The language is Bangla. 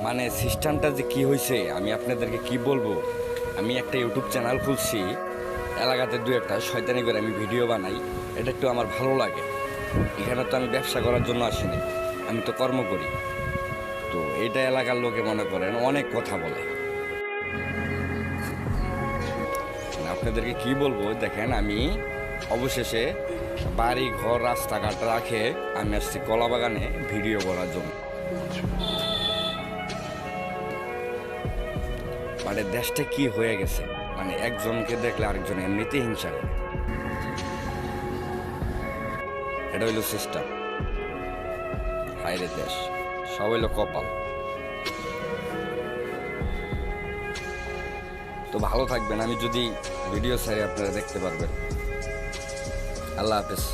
মানে সিস্টেমটা যে কি হয়েছে আমি আপনাদেরকে কি বলবো। আমি একটা ইউটিউব চ্যানেল খুলছি, এলাকাতে দু একটা শয়তানি করে আমি ভিডিও বানাই, এটা একটু আমার ভালো লাগে। এখানে তো আমি ব্যবসা করার জন্য আসিনি, আমি তো কর্ম করি। তো এটা এলাকার লোকে মনে করেন অনেক কথা বলে। মানে আপনাদেরকে কি বলবো, দেখেন আমি অবশেষে বাড়ি ঘর রাস্তাঘাট রাখে আমি আসছি কলা বাগানে ভিডিও করার জন্য। মানে দেশটা কি হয়ে গেছে, মানে একজনকে দেখলে আরেকজন এমনিতেই হিংসা করে। এটা হইলো সিস্টেম। হায়রে দেশ, সব হইলো কপাল। তো ভালো থাকবেন, আমি যদি ভিডিও ছাড়ি আপনারা দেখতে পারবেন। আল্লাহ হাফেজ।